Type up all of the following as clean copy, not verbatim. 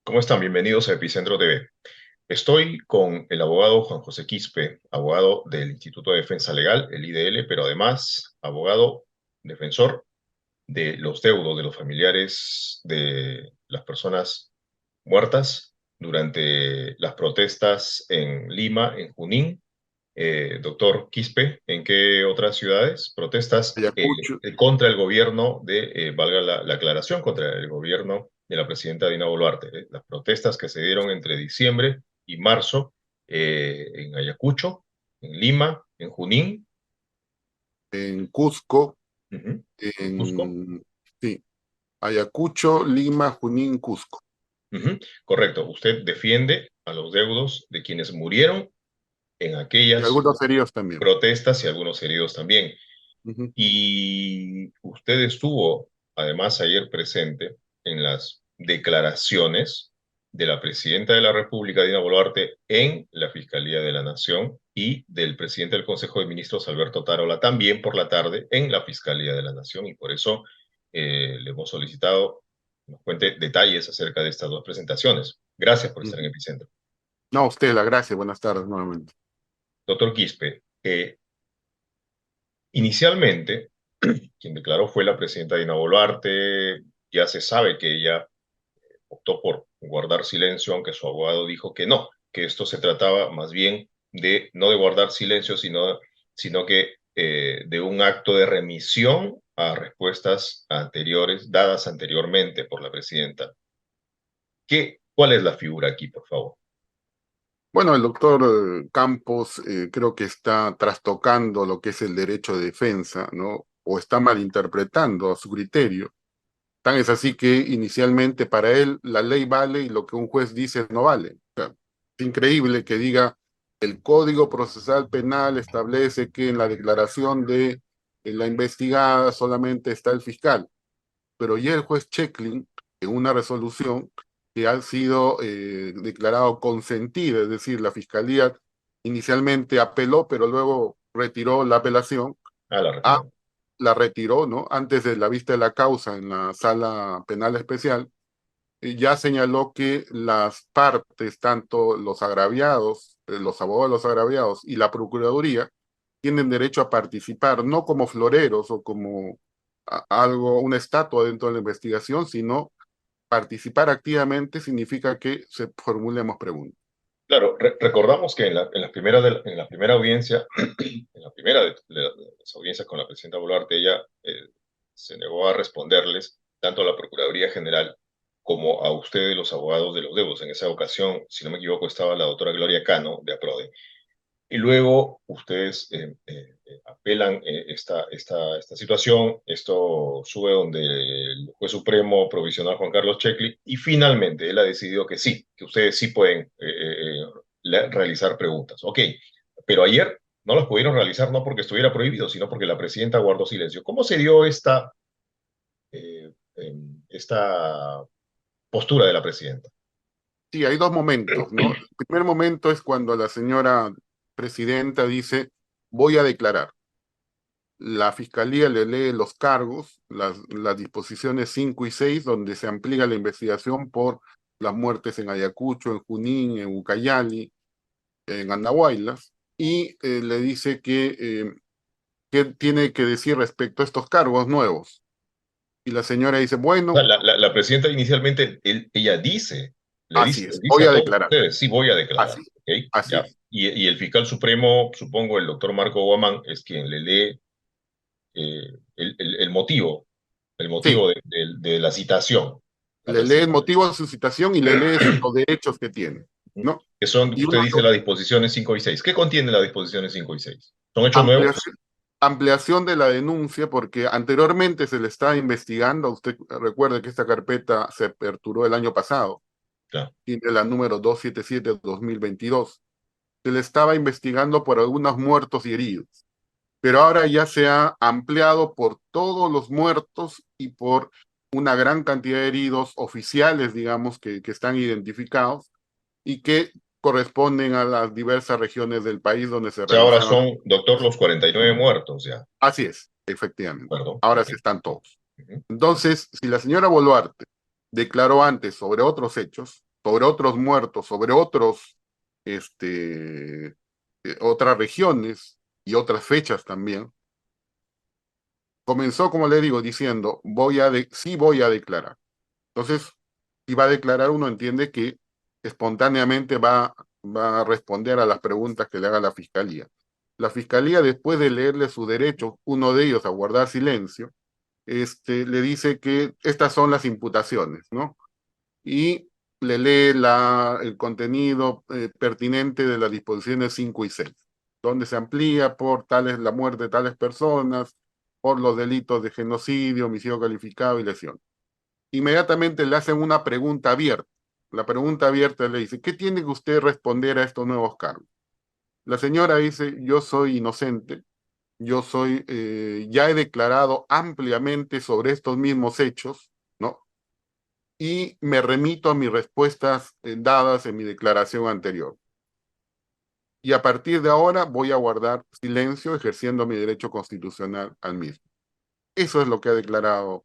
¿Cómo están? Bienvenidos a Epicentro TV. Estoy con el abogado Juan José Quispe, abogado del Instituto de Defensa Legal, el IDL, pero además abogado defensor de los deudos de los familiares de las personas muertas durante las protestas en Lima, en Junín. Doctor Quispe, ¿en qué otras ciudades protestas Ayacucho, contra el gobierno valga la aclaración, contra el gobierno de la presidenta Dina Boluarte? Las protestas que se dieron entre diciembre y marzo en Ayacucho, en Lima, en Junín, en Cusco, ujú, en Cusco. en sí, Ayacucho, Lima, Junín, Cusco. Ujú. Correcto, usted defiende a los deudos de quienes murieron en Y aquellas algunos heridos también. protestas y algunos heridos también. Ujú. Y usted estuvo además ayer presente en las declaraciones de la presidenta de la República, Dina Boluarte, en la Fiscalía de la Nación y del presidente del Consejo de Ministros, Alberto Tarola, también por la tarde en la Fiscalía de la Nación. Y por eso le hemos solicitado que nos cuente detalles acerca de estas dos presentaciones. Gracias por estar en Ujú. Epicentro. No, a usted la gracia. Buenas tardes nuevamente. Doctor Quispe, inicialmente, quien declaró fue la presidenta Dina Boluarte. Ya se sabe que ella optó por guardar silencio, aunque su abogado dijo que no, que esto se trataba más bien de, no de guardar silencio, sino que de un acto de remisión a respuestas anteriores, dadas anteriormente por la presidenta. ¿Cuál es la figura aquí, por favor? Bueno, el doctor Campos creo que está trastocando lo que es el derecho de defensa, ¿no? O está malinterpretando a su criterio. Tan es así que inicialmente para él la ley vale y lo que un juez dice no vale. O sea, es increíble que diga el Código Procesal Penal establece que en la declaración de la investigada solamente está el fiscal, pero ya el juez Checklin, en una resolución que ha sido declarado consentida, es decir, la fiscalía inicialmente apeló, pero luego retiró la apelación, Ah, la a retiró. la retiró, ¿no? Antes de la vista de la causa en la sala penal especial, ya señaló que las partes, tanto los agraviados, los abogados de los agraviados y la Procuraduría, tienen derecho a participar, no como floreros o como algo, una estatua dentro de la investigación, sino participar activamente significa que se formulemos preguntas. Claro, recordamos que en la primera audiencia, en la primera de las audiencias con la presidenta Boluarte, ella se negó a responderles tanto a la Procuraduría General como a ustedes, los abogados de los deudos. En esa ocasión, si no me equivoco, estaba la doctora Gloria Cano de APRODE. Y luego ustedes apelan esta situación, esto sube donde el juez supremo provisional Juan Carlos Checli, y finalmente él ha decidido que sí, que ustedes sí pueden realizar preguntas. Ok, pero ayer no las pudieron realizar no porque estuviera prohibido, sino porque la presidenta guardó silencio. ¿Cómo se dio esta postura de la presidenta? Sí, hay dos momentos, ¿no? El primer momento es cuando la señora presidenta dice, voy a declarar. La fiscalía le lee los cargos, las disposiciones 5 y 6, donde se amplía la investigación por las muertes en Ayacucho, en Junín, en Ucayali, en Andahuaylas, y le dice qué tiene que decir respecto a estos cargos nuevos. Y la señora dice, O sea, bueno, la presidenta inicialmente, ella dice, así le es, dice voy a a todos declarar. ustedes, sí voy a declarar, Así, ¿ok? así Ya. es. Y el fiscal supremo, supongo el doctor Marco Guamán, es quien le lee el Sí, motivo de la citación, la le lee el presidenta. motivo de su citación y le lee los derechos que tiene, ¿no? Que son, Y usted una dice, las disposiciones 5 y 6. ¿Qué contiene las disposiciones 5 y 6? ¿Son hechos nuevos? ampliación, ampliación de la denuncia, porque anteriormente se le estaba investigando, usted recuerde que esta carpeta se aperturó el año pasado, Claro. tiene la número 277-2022, se le estaba investigando por algunos muertos y heridos, pero ahora ya se ha ampliado por todos los muertos y por una gran cantidad de heridos oficiales, digamos, que están identificados y que corresponden a las diversas regiones del país donde se O sea, ahora realizaron. son, doctor, los 49 muertos ya. Así es, efectivamente. Perdón. Ahora Ok. sí están todos. Ujú. Entonces, si la señora Boluarte declaró antes sobre otros hechos, sobre otros muertos, sobre este, otras regiones y otras fechas también, comenzó, como le digo, diciendo, sí voy a declarar. Entonces, si va a declarar, uno entiende que espontáneamente va a responder a las preguntas que le haga la fiscalía. La fiscalía, después de leerle sus derechos, uno de ellos a guardar silencio, le dice que estas son las imputaciones, ¿no? Y le lee el contenido pertinente de las disposiciones 5 y 6, donde se amplía por la muerte de tales personas, por los delitos de genocidio, homicidio calificado y lesión. Inmediatamente le hacen una pregunta abierta. La pregunta abierta le dice, ¿qué tiene que usted responder a estos nuevos cargos? La señora dice, yo soy inocente, ya he declarado ampliamente sobre estos mismos hechos, ¿no? Y me remito a mis respuestas dadas en mi declaración anterior. Y a partir de ahora voy a guardar silencio ejerciendo mi derecho constitucional al mismo. Eso es lo que ha declarado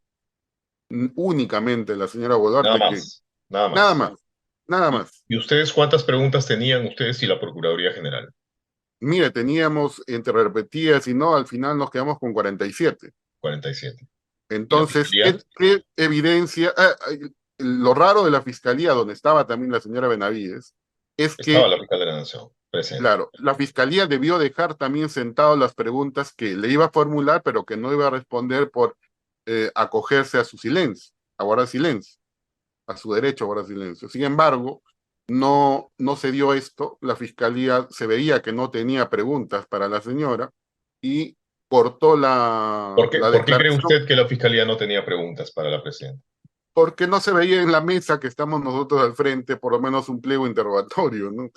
únicamente la señora Nada Boluarte, que más, nada nada más. más, nada más. Y ustedes cuántas preguntas tenían ustedes y la Procuraduría General? Mire, teníamos entre repetidas y no, al final nos quedamos con 47. 47. ¿Y la Entonces, Fiscalía? ¿qué evidencia? Lo raro de la fiscalía, donde estaba también la señora Benavides, es Estaba que, la Fiscal de la Nación presente. claro, la fiscalía debió dejar también sentado las preguntas que le iba a formular, pero que no iba a responder por acogerse a su silencio, a guardar silencio, a su derecho a guardar silencio. Sin embargo, no se dio esto, la fiscalía se veía que no tenía preguntas para la señora y cortó la Por qué cree declaración usted que la Fiscalía no tenía preguntas para la presidenta? porque no se veía en la mesa que estamos nosotros al frente, por lo menos un pliego interrogatorio, ¿no?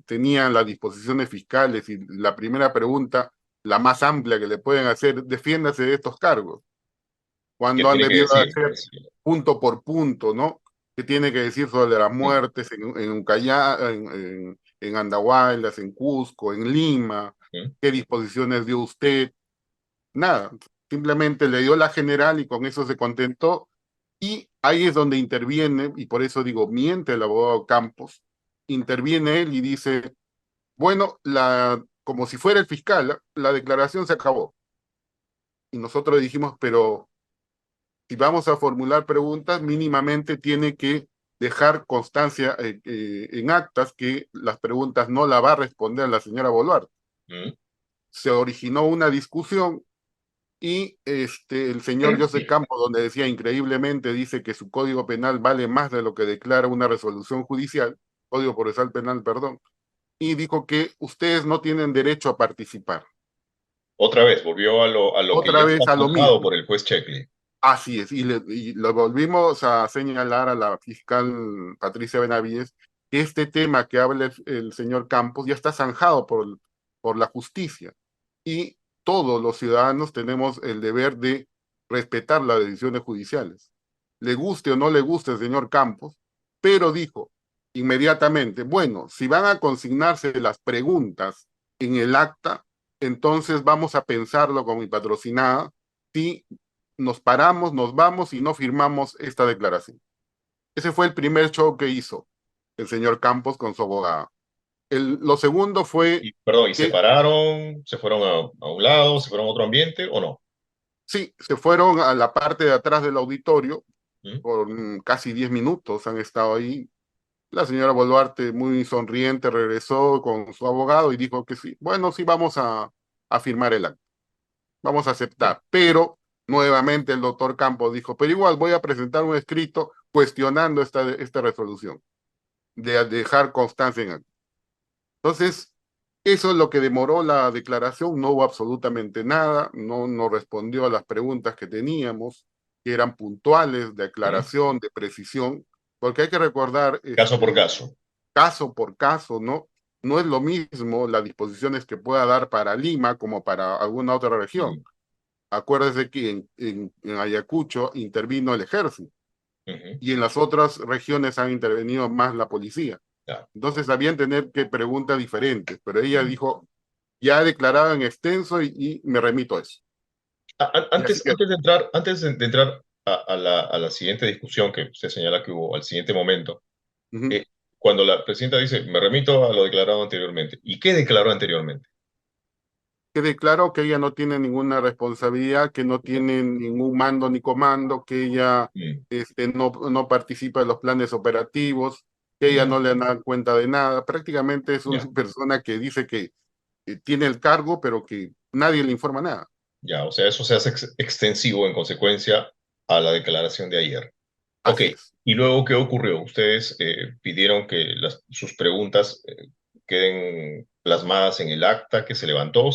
Tenían las disposiciones fiscales y la primera pregunta, la más amplia que le pueden hacer, defiéndase de estos cargos, ¿Qué cuando han tiene que debido decir? hacer punto por punto, ¿no? ¿Qué tiene que decir sobre las Mm, muertes en Ucayá, en Andahuaylas, en Cusco, en Lima? mm. ¿Qué disposiciones dio usted? Nada, simplemente le dio la general y con eso se contentó. Y ahí es donde interviene, y por eso digo, miente el abogado Campos, interviene él y dice, bueno, como si fuera el fiscal, la declaración se acabó. Y nosotros dijimos, pero si vamos a formular preguntas, mínimamente tiene que dejar constancia en actas que las preguntas no la va a responder la señora Boluarte. Mm. Se originó una discusión y el señor José Campos, donde decía increíblemente, dice que su código penal vale más de lo que declara una resolución judicial, código procesal penal, perdón, y dijo que ustedes no tienen derecho a participar. Otra vez, volvió a lo que ya Otra está vez a lo zanjado mismo. por el juez Checkley. Así es, y lo volvimos a señalar a la fiscal Patricia Benavides que este tema que habla el señor Campos ya está zanjado por la justicia y todos los ciudadanos tenemos el deber de respetar las decisiones judiciales. Le guste o no le guste el señor Campos, pero dijo inmediatamente, bueno, si van a consignarse las preguntas en el acta, entonces vamos a pensarlo con mi patrocinada si nos paramos, nos vamos y no firmamos esta declaración. Ese fue el primer show que hizo el señor Campos con su abogada. Lo segundo fue Y, perdón, ¿y se que pararon, se fueron a un lado, se fueron a otro ambiente o no? sí, se fueron a la parte de atrás del auditorio ¿Mm? por casi 10 minutos, han estado ahí. La señora Boluarte, muy sonriente, regresó con su abogado y dijo que sí, bueno, sí, vamos a firmar el acta, vamos a ¿Mm? aceptar, pero nuevamente el doctor Campos dijo, pero igual voy a presentar un escrito cuestionando esta resolución, de dejar constancia en acta. Entonces, eso es lo que demoró la declaración, no hubo absolutamente nada, no respondió a las preguntas que teníamos, que eran puntuales, de ¿Mm? aclaración, de precisión, porque hay que recordar, Caso por caso. caso por caso, ¿no? No es lo mismo las disposiciones que pueda dar para Lima como para alguna otra región. Mm. Acuérdese que en Ayacucho intervino el ejército Ujú. y en las otras regiones han intervenido más la policía. Ya. Entonces sabían tener que preguntas diferentes, pero ella Mm. dijo, ya he declarado en extenso y me remito a eso. Y así quedó. Antes de entrar a la siguiente discusión que usted señala que hubo, al siguiente momento, Ujú. eh, cuando la presidenta dice, me remito a lo declarado anteriormente. ¿Y qué declaró anteriormente? Quede claro que ella no tiene ninguna responsabilidad, que no tiene ningún mando ni comando, que ella Mm, no participa en los planes operativos, que ella ya, no le da cuenta de nada. Prácticamente es una ya, persona que dice que tiene el cargo, pero que nadie le informa nada. ya. O sea, eso se hace extensivo en consecuencia a la declaración de ayer. Ok, Así es. ¿y luego qué ocurrió? Ustedes pidieron que sus preguntas queden plasmadas en el acta que se levantó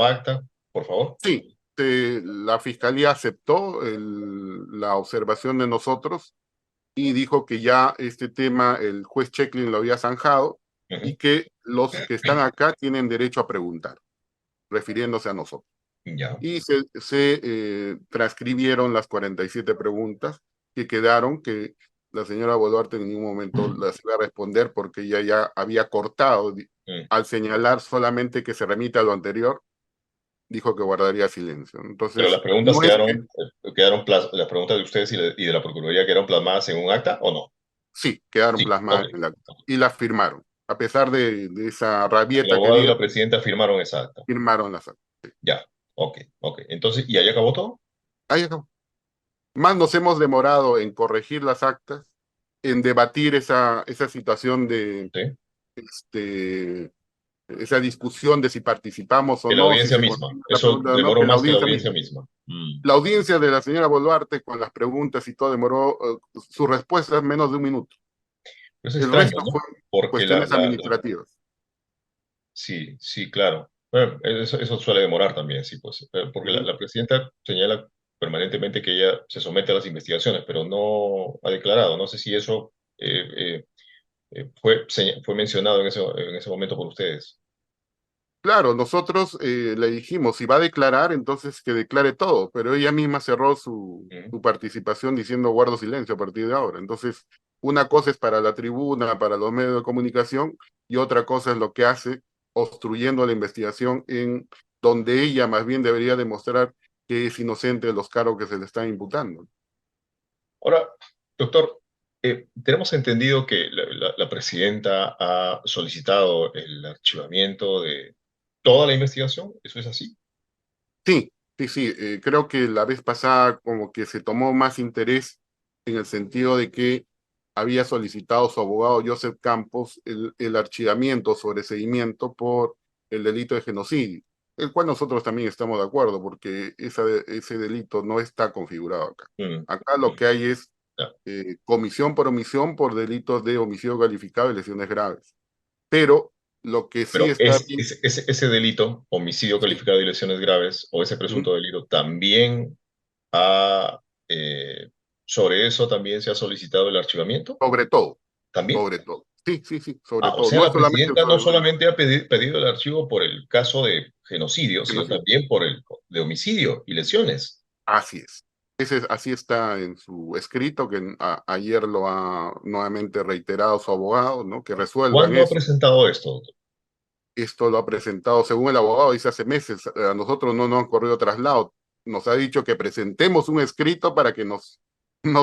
acta, por favor. Sí, la fiscalía aceptó la observación de nosotros y dijo que ya este tema el juez Checklin lo había zanjado Ujú, y que los que están acá tienen derecho a preguntar, refiriéndose a nosotros. ya, Y se transcribieron las 47 preguntas que quedaron, que la señora Boluarte en ningún momento las iba a responder porque ella ya había cortado mm. al señalar solamente que se remite a lo anterior, dijo que guardaría silencio. Pero las Entonces, preguntas no es que las preguntas de ustedes y de la Procuraduría quedaron plasmadas en un acta o no. sí, quedaron Sí, ok. plasmadas en el acta y las firmaron. A pesar de esa El rabieta que abogado y dio, la presidenta firmaron esa acta. firmaron las actas. Ya, ok, ok. Entonces, ¿y ahí acabó todo? Ahí acabó. Más nos hemos demorado en corregir las actas, en debatir esa situación de Sí. este, esa discusión de si participamos o Que la no, si audiencia se misma. contesta la Eso pregunta o no, demoró que la más que la audiencia audiencia misma. misma. Mm. La audiencia de la señora Boluarte con las preguntas y todo demoró su respuesta en menos de un minuto. Es El extraño, resto ¿no? fue Porque cuestiones administrativas. sí, sí, claro. Bueno, eso suele demorar también, sí, pues, porque Ujú. la presidenta señala permanentemente que ella se somete a las investigaciones, pero no ha declarado. No sé si eso fue mencionado en ese momento por ustedes. Claro, nosotros le dijimos, si va a declarar, entonces que declare todo, pero ella misma cerró Mm. su participación diciendo guardo silencio a partir de ahora. Entonces, una cosa es para la tribuna, para los medios de comunicación, y otra cosa es lo que hace obstruyendo la investigación en donde ella más bien debería demostrar que es inocente de los cargos que se le están imputando. Ahora, doctor, tenemos entendido que la presidenta ha solicitado el archivamiento de toda la investigación. ¿Eso es así? Sí, sí, sí, creo que la vez pasada como que se tomó más interés en el sentido de que había solicitado su abogado Joseph Campos el archivamiento, sobreseimiento por el delito de genocidio, el cual nosotros también estamos de acuerdo porque ese delito no está configurado acá. Mm, Acá lo mm, que hay es ya. comisión por omisión por delitos de homicidio calificado y lesiones graves. Pero lo que sí Pero está bien, ese delito, homicidio sí, calificado y lesiones graves, o ese ujú, presunto delito, también ha, sobre eso también se ha solicitado el archivamiento. sobre todo. ¿También? Sobre todo. Sí, sí, sí, sobre Ah, o todo. sea, No la es solamente el presidenta no sobreseimiento, solamente ha pedido el archivo por el caso de genocidio, sino sino sí. también por el de homicidio y lesiones. Así es. Así está en su escrito, que ayer lo ha nuevamente reiterado su abogado, ¿no? Que resuelvan ¿Cuándo ha eso. presentado esto, doctor? Esto lo ha presentado, según el abogado, dice hace meses. A nosotros no nos han corrido traslado. Nos ha dicho que presentemos un escrito para que nos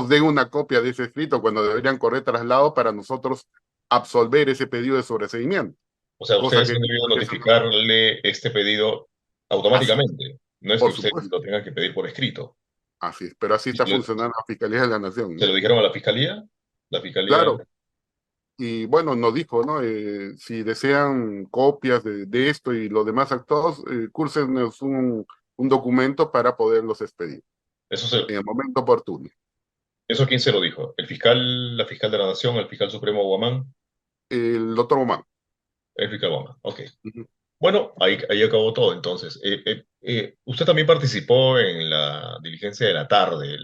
den una copia de ese escrito cuando deberían correr traslado para nosotros absolver ese pedido de sobreseimiento. O sea, Cosa ustedes que han debido eso no. notificarle este pedido Así es, automáticamente. No es que por usted supuesto. lo tenga que pedir por escrito. Así es, pero así Y está funcionando la Fiscalía de la Nación, se ¿no? lo dijeron a la fiscalía. La fiscalía, Claro, y bueno, nos dijo, ¿no? Si desean copias de esto y los demás actos, cúrsenos un documento para poderlos expedir eso, se, en el momento oportuno. eso quién se lo dijo. El fiscal, la fiscal de la Nación, el fiscal supremo Guamán, El doctor Omar. el fiscal Guamán. Ok. Ujú. Bueno, ahí acabó todo. Entonces, usted también participó en la diligencia de la tarde,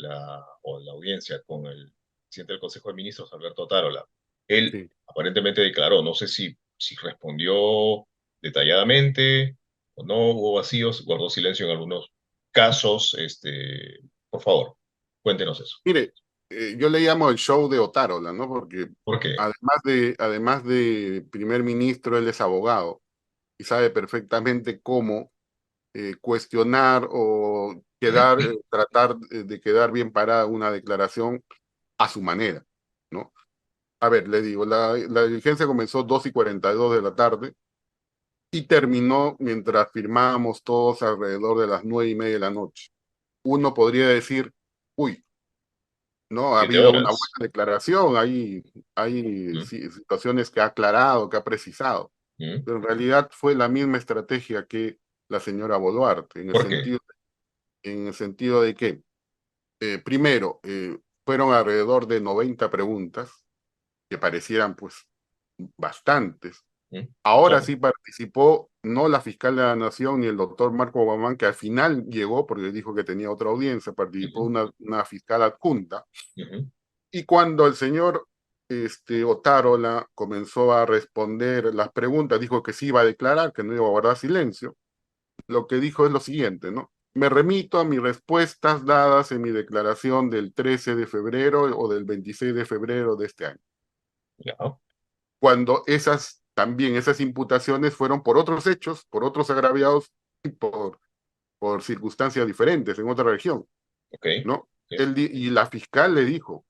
o en la audiencia con el presidente del Consejo de Ministros, Alberto Otárola. Él Sí. aparentemente declaró, no sé si respondió detalladamente o no, hubo vacíos, guardó silencio en algunos casos. Por favor, cuéntenos eso. Mire, yo le llamo el show de Otárola, ¿no? Porque ¿Por qué? además de primer ministro, él es abogado y sabe perfectamente cómo cuestionar o tratar de quedar bien parada una declaración a su manera, ¿no? A ver, le digo, la diligencia comenzó 2:42 de la tarde y terminó mientras firmábamos todos alrededor de las 9:30 de la noche. Uno podría decir, uy, no, ha Siete habido una buena horas. declaración, hay ¿Mm? sí, situaciones que ha aclarado, que ha precisado, ¿Mm? pero en realidad fue la misma estrategia que la señora Boluarte, ¿Por qué? en el sentido de que, primero, fueron alrededor de 90 preguntas, que parecieran pues bastantes. ¿Mm? Ahora Claro. sí participó no la fiscal de la Nación ni el doctor Marco Guamán, que al final llegó porque dijo que tenía otra audiencia, participó Ujú, una fiscal adjunta. ujú, Y cuando el señor Otárola comenzó a responder las preguntas, dijo que sí iba a declarar, que no iba a guardar silencio. Lo que dijo es lo siguiente, ¿no? Me remito a mis respuestas dadas en mi declaración del 13 de febrero o del 26 de febrero de este año, ya, cuando esas imputaciones fueron por otros hechos, por otros agraviados y por circunstancias diferentes en otra región, ok. ¿no? Ok. Y la fiscal le dijo,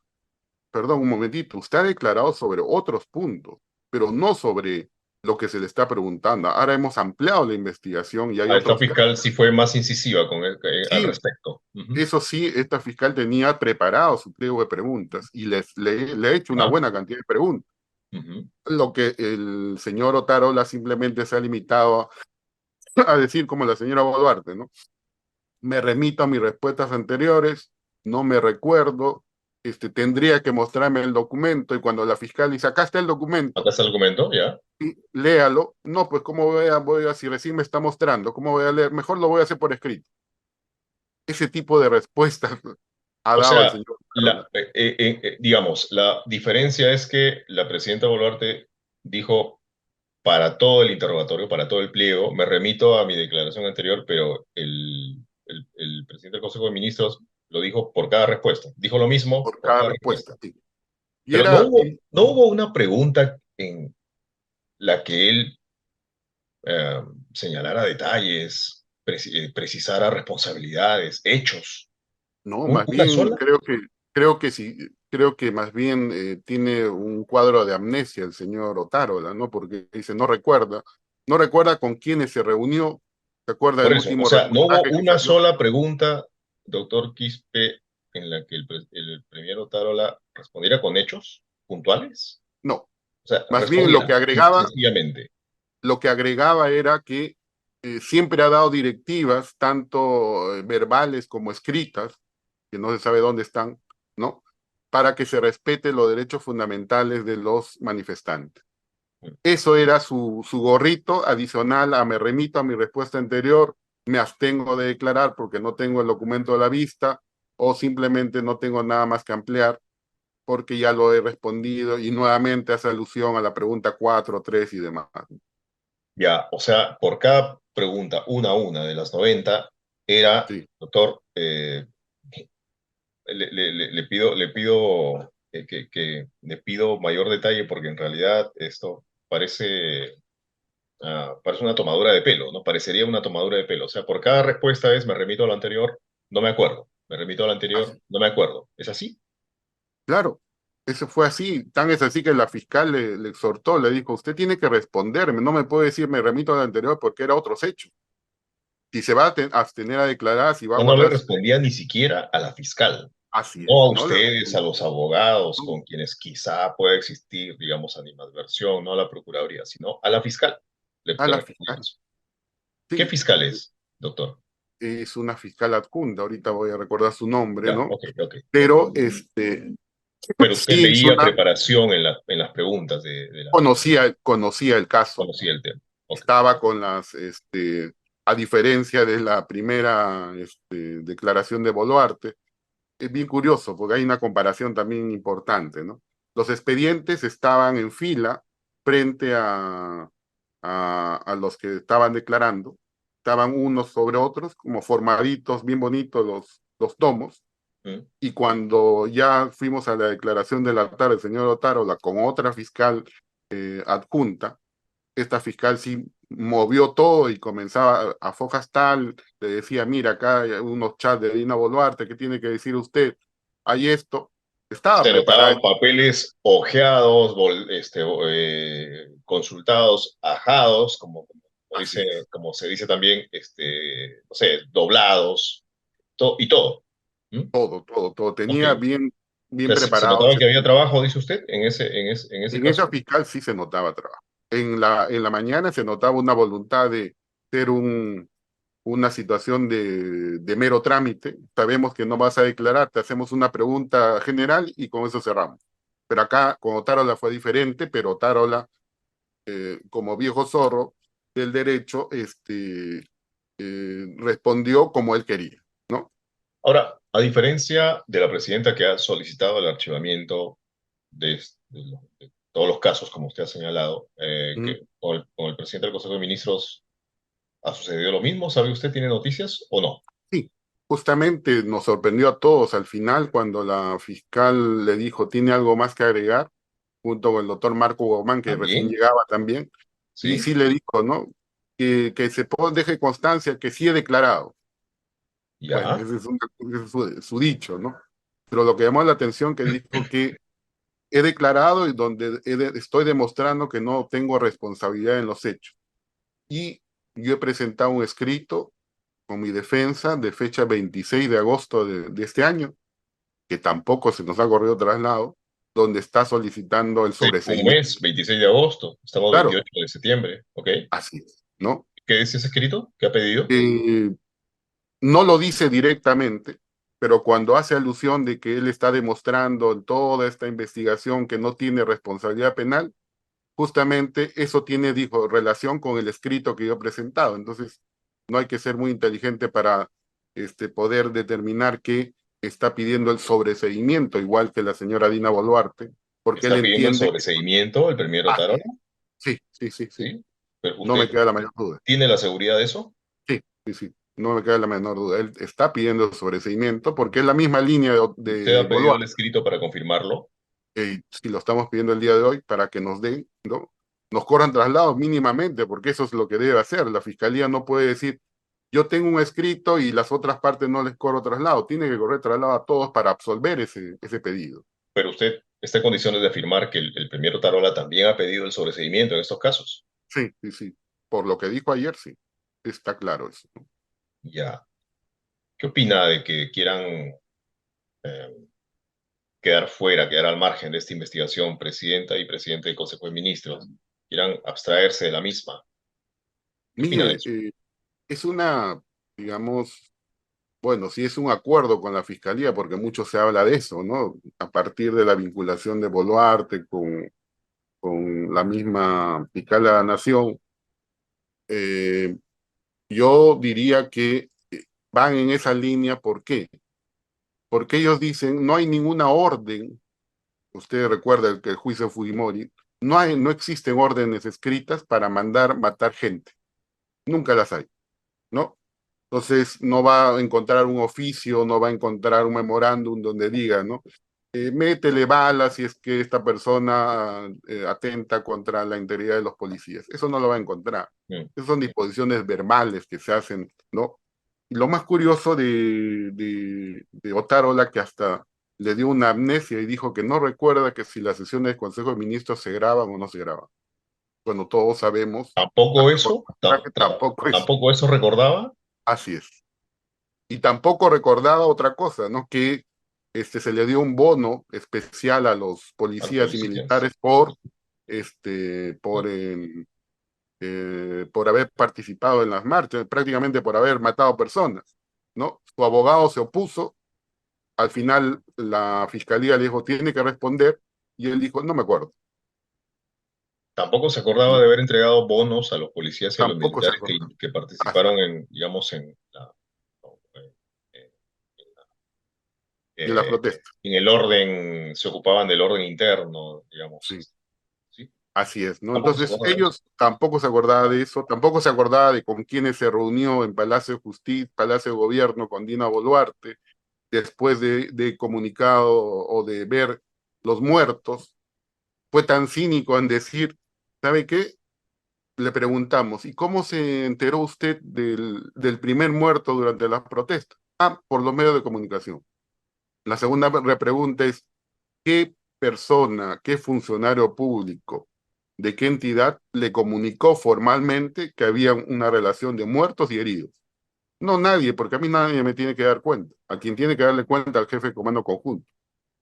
perdón, un momentito, usted ha declarado sobre otros puntos, pero no sobre lo que se le está preguntando. Ahora hemos ampliado la investigación y hay Ah, esta otros casos. fiscal sí fue más incisiva al Sí, respecto. Ujú, eso sí, esta fiscal tenía preparado su pliego de preguntas y le ha hecho una ya, buena cantidad de preguntas. ujú. Lo que el señor Otárola simplemente se ha limitado a decir como la señora Boluarte, ¿no? Me remito a mis respuestas anteriores, no me recuerdo, tendría que mostrarme el documento y cuando la fiscal dice, acá está el Acá documento, está el documento, ya. y léalo, no, pues cómo voy a, si recién me está mostrando, cómo voy a leer, mejor lo voy a hacer por escrito. Ese tipo de respuestas ha O dado el sea, señor Carola. digamos, la diferencia es que la presidenta Boluarte dijo para todo el interrogatorio, para todo el pliego, me remito a mi declaración anterior, pero el presidente del Consejo de Ministros lo dijo por cada respuesta. Dijo lo mismo Por por cada cada respuesta. respuesta. Sí. Y Pero era, no hubo una pregunta en la que él eh, señalara detalles, precisara responsabilidades, hechos. no, más Una bien sola? creo que sí, creo que más bien tiene un cuadro de amnesia el señor Otárola, ¿no? Porque dice, no recuerda con quiénes se reunió, se acuerda Por del eso, o último sea, no hubo reportaje que una salió. sola pregunta, doctor Quispe, en la que el premier Otárola respondiera con hechos puntuales. No, O sea, más bien respondiera sencillamente. lo que agregaba era que siempre ha dado directivas, tanto verbales como escritas, que no se sabe dónde están, ¿no? Para que se respete los derechos fundamentales de los manifestantes. Eso era su gorrito adicional a me remito a mi respuesta anterior, me abstengo de declarar porque no tengo el documento de la vista o simplemente no tengo nada más que ampliar porque ya lo he respondido y nuevamente hace alusión a la pregunta 4, 3 y demás. Ya, o sea, por cada pregunta, una a una de las 90, era, Sí, doctor, le pido le pido mayor detalle porque en realidad esto parece, parece una tomadura de pelo, ¿no? Parecería una tomadura de pelo. O sea, por cada respuesta es me remito a lo anterior, no me acuerdo. Me remito a lo anterior, así. no me acuerdo. ¿Es así? Claro, eso fue así. Tan es así que la fiscal le exhortó, le dijo, usted tiene que responderme, no me puede decir me remito al anterior porque era otros hechos. Si se va a abstener a declarar, si va a No le guardar silencio, respondía ni siquiera a la fiscal. así No es, a no le ustedes, a respondió. los abogados No, con quienes quizá pueda existir, digamos, animadversión, no a la Procuraduría, sino a la fiscal. a Le la respondía fiscal. eso. ¿Qué Sí, fiscal es, doctor? es una fiscal adjunta, ahorita voy a recordar su nombre, Ya, ¿no? ok, ok, ok. Pero Pero usted sí hizo veía una, preparación en las preguntas de la... conocía el caso, Conocía el tema. Ok. estaba con a diferencia de la primera declaración de Boluarte, es bien curioso porque hay una comparación también importante, ¿no? Los expedientes estaban en fila frente a los que estaban declarando, estaban unos sobre otros, como formaditos, bien bonitos los tomos, Mm, y cuando ya fuimos a la declaración de la tarde, el señor Otárola, con otra fiscal adjunta, esta fiscal sí movió todo y comenzaba a fojas tal, le decía, mira, acá hay unos chats de Dina Boluarte, ¿qué tiene que decir usted? Hay esto. Estaba Se preparada. notaban papeles ojeados, consultados, ajados, Así es. como se dice también, no sé, doblados, y todo. ¿Mm? Todo, todo, todo. Ok. Tenía bien, O bien sea, se preparado notaba ese que había tema. trabajo, dice usted, en ese En esa caso. fiscal sí se notaba trabajo. En la mañana se notaba una voluntad de ser una situación de mero trámite. Sabemos que no vas a declarar, te hacemos una pregunta general y con eso cerramos. Pero acá, con Otárola fue diferente, pero Otárola, como viejo zorro del derecho, respondió como él quería, ¿no? Ahora, a diferencia de la presidenta que ha solicitado el archivamiento de todos los casos, como usted ha señalado, Mm. que con el presidente del Consejo de Ministros ha sucedido lo mismo. ¿Sabe usted, tiene noticias o no? Sí, justamente nos sorprendió a todos al final cuando la fiscal le dijo, ¿tiene algo más que agregar? Junto con el doctor Marco Guzmán, que recién También, llegaba también, y ¿sí? sí le dijo, ¿no? Que deje constancia que sí he declarado. Bueno, Ya. ese es su dicho, ¿no? Pero lo que llamó la atención que dijo que he declarado y donde estoy demostrando que no tengo responsabilidad en los hechos. Y yo he presentado un escrito con mi defensa de fecha 26 de agosto de este año, que tampoco se nos ha corrido traslado, donde está solicitando el Hace un sobreseimiento. mes, 26 de agosto, estamos Claro, 28 de septiembre, ¿ok? así es, ¿no? ¿Qué dice ese escrito? ¿Qué ha pedido? Eh, no lo dice directamente, pero cuando hace alusión de que él está demostrando en toda esta investigación que no tiene responsabilidad penal, justamente eso tiene, dijo, relación con el escrito que yo he presentado. Entonces, no hay que ser muy inteligente para poder determinar que está pidiendo el sobreseimiento, igual que la señora Dina Boluarte, porque él ¿Está pidiendo el entiende que sobreseimiento el premier así Otárola? es. Sí, sí, sí, sí. ¿Sí? Pero No me usted queda la menor duda. tiene la seguridad de eso. Sí, sí, sí. No me queda la menor duda. Él está pidiendo el sobreseimiento porque es la misma línea Usted de ha pedido el Boluarte. escrito para confirmarlo. Si lo estamos pidiendo el día de hoy para que nos den, ¿no? Nos corran traslados mínimamente, porque eso es lo que debe hacer. La fiscalía no puede decir, yo tengo un escrito y las otras partes no les corro traslado. Tiene que correr traslado a todos para absolver ese pedido. Pero usted está en condiciones de afirmar que el premier Otárola también ha pedido el sobreseimiento en estos casos. Sí, sí, sí. Por lo que dijo ayer, sí. Está claro eso. Ya. ¿Qué opina de que quieran eh, quedar fuera, quedar al margen de esta investigación, presidenta y presidente del Consejo de Ministros? Quieran abstraerse de la misma. ¿Qué opina de Mire, eso? es una, digamos, bueno, sí es un acuerdo con la fiscalía, porque mucho se habla de eso, ¿no? A partir de la vinculación de Boluarte con la misma fiscal de la Nación, eh, yo diría que van en esa línea. ¿Por qué? Porque ellos dicen, no hay ninguna orden, usted recuerda el juicio de Fujimori, no existen órdenes escritas para mandar matar gente, nunca las hay, ¿no? Entonces no va a encontrar un oficio, no va a encontrar un memorándum donde diga, ¿no? Métele balas si es que esta persona atenta contra la integridad de los policías. Eso no lo va a encontrar. Mm. Esas son disposiciones verbales que se hacen, ¿no? Y lo más curioso de Otárola, que hasta le dio una amnesia y dijo que no recuerda que si las sesiones del Consejo de Ministros se graban o no se graban. Bueno, todos sabemos, ¿Tampoco hasta por eso? mensaje, tampoco es ¿Tampoco eso recordaba así es. Y tampoco recordaba otra cosa, ¿no? Que se le dio un bono especial a los a los policías y policías? militares este, por, el, por haber participado en las marchas, prácticamente por haber matado personas, ¿no? Su abogado se opuso, al final la fiscalía le dijo, tiene que responder, y él dijo, no me acuerdo, Tampoco se acordaba ¿no? de haber entregado bonos a los policías y a los Tampoco se militares acordó. que Así, participaron en, digamos, eh, de las eh, protestas, en el orden, se ocupaban del orden interno, digamos. sí. ¿Sí? Así es, ¿no? Tampoco se Entonces, acordaba de eso. ellos tampoco se acordaban de eso, tampoco se acordaba de con quiénes se reunió en Palacio de Justicia, Palacio de Gobierno con Dina Boluarte, después de comunicado o de ver los muertos. Fue tan cínico en decir, ¿sabe qué? Le preguntamos, ¿y cómo se enteró usted del primer muerto durante las protestas? Ah, por los medios de comunicación. La segunda repregunta es, qué persona, qué funcionario público, de qué entidad le comunicó formalmente que había una relación de muertos y heridos. No nadie, porque a mí nadie me tiene que dar cuenta. A quien tiene que darle cuenta al jefe de comando conjunto.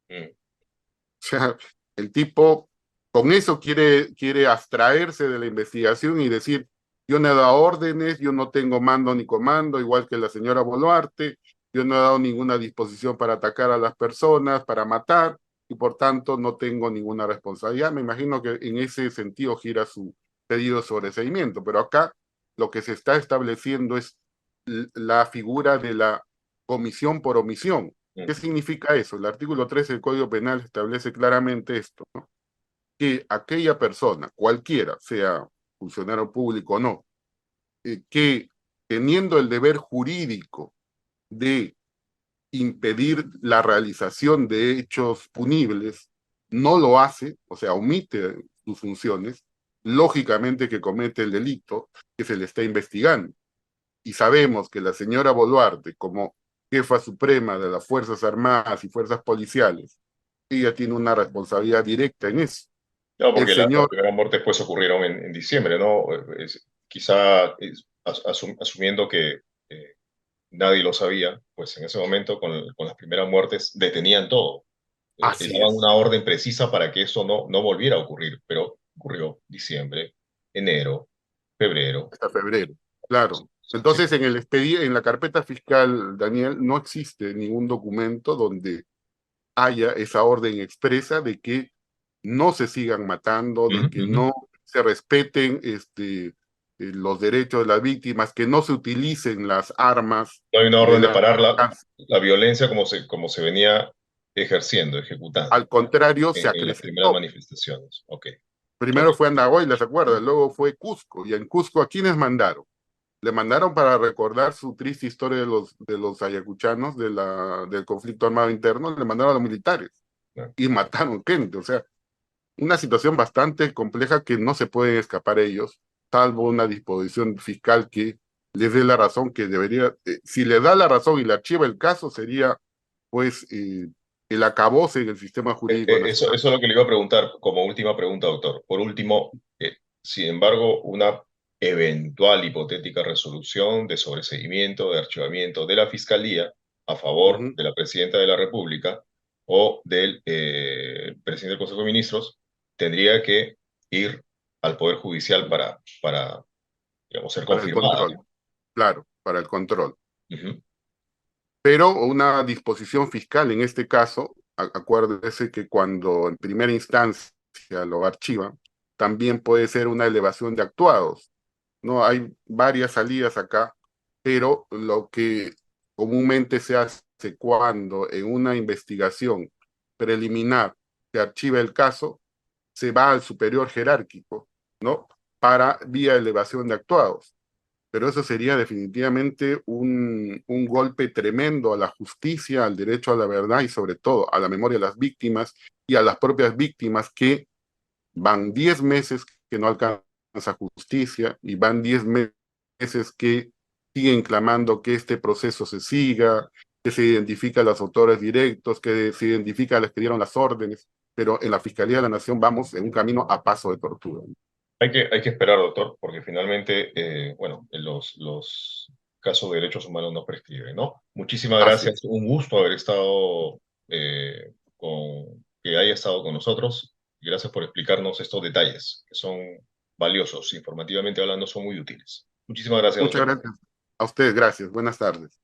Mm. O sea, el tipo con eso quiere abstraerse de la investigación y decir, yo no he dado órdenes, yo no tengo mando ni comando, igual que la señora Boluarte, yo no he dado ninguna disposición para atacar a las personas, para matar, y por tanto no tengo ninguna responsabilidad. Me imagino que en ese sentido gira su pedido de sobreseimiento, pero acá lo que se está estableciendo es la figura de la comisión por omisión. ¿Qué Mm. significa eso? El artículo 13 del Código Penal establece claramente esto, ¿no? Que aquella persona, cualquiera, sea funcionario público o no, que teniendo el deber jurídico de impedir la realización de hechos punibles, no lo hace, o sea, omite sus funciones, lógicamente que comete el delito que se le está investigando. Y sabemos que la señora Boluarte, como jefa suprema de las Fuerzas Armadas y Fuerzas Policiales, ella tiene una responsabilidad directa en eso. No, El porque las señor, primeras muertes pues ocurrieron en diciembre, ¿no? Quizá asumiendo que nadie lo sabía, pues en ese momento con las primeras muertes detenían todo. Y así daban es, una orden precisa para que eso no volviera a ocurrir, pero ocurrió diciembre, enero, febrero. hasta febrero, claro. Sí. Entonces, en la carpeta fiscal, Daniel, no existe ningún documento donde haya esa orden expresa de que no se sigan matando, Ujú, de que ujú. no se respeten los derechos de las víctimas, que no se utilicen las armas No hay una de orden de la... parar la violencia como se venía ejerciendo, ejecutando Al contrario, se en las primeras acrecentó. manifestaciones. Ok, ok. Primero fue Andahuayla, ¿se acuerda? Luego fue Cusco. Y en Cusco, ¿a quiénes mandaron? Le mandaron para recordar su triste historia de los ayacuchanos, del conflicto armado interno, le mandaron a los militares No. y mataron gente. O sea, una situación bastante compleja que no se pueden escapar ellos, salvo una disposición fiscal que les dé la razón que debería, si le da la razón y le archiva el caso, sería pues el acabose en el sistema jurídico Eso nacional. es lo que le iba a preguntar como última pregunta, doctor. Por último, sin embargo, una eventual hipotética resolución de sobreseguimiento, de archivamiento de la Fiscalía a Uh favor -huh. de la Presidenta de la República o del Presidente del Consejo de Ministros, tendría que ir al Poder Judicial para digamos, ser Para el confirmada, control, ¿no? claro, para el control. Ujú. Pero una disposición fiscal en este caso, acuérdese que cuando en primera instancia lo archivan, también puede ser una elevación de actuados. No hay varias salidas acá, pero lo que comúnmente se hace cuando en una investigación preliminar se archiva el caso, se va al superior jerárquico, ¿no? Para vía elevación de actuados. Pero eso sería definitivamente un golpe tremendo a la justicia, al derecho a la verdad y sobre todo a la memoria de las víctimas y a las propias víctimas que van 10 meses que no alcanza justicia y van 10 meses que siguen clamando que este proceso se siga, que se identifica a los autores directos, que se identifica a los que dieron las órdenes, pero en la Fiscalía de la Nación vamos en un camino a paso de tortura. Hay que esperar, doctor, porque finalmente, bueno, los casos de derechos humanos no prescriben, ¿no? Muchísimas Así gracias. es. Un gusto haber estado que haya estado con nosotros. Y gracias por explicarnos estos detalles, que son valiosos, informativamente hablando, son muy útiles. Muchísimas gracias, Muchas doctor. gracias a ustedes, gracias. Buenas tardes.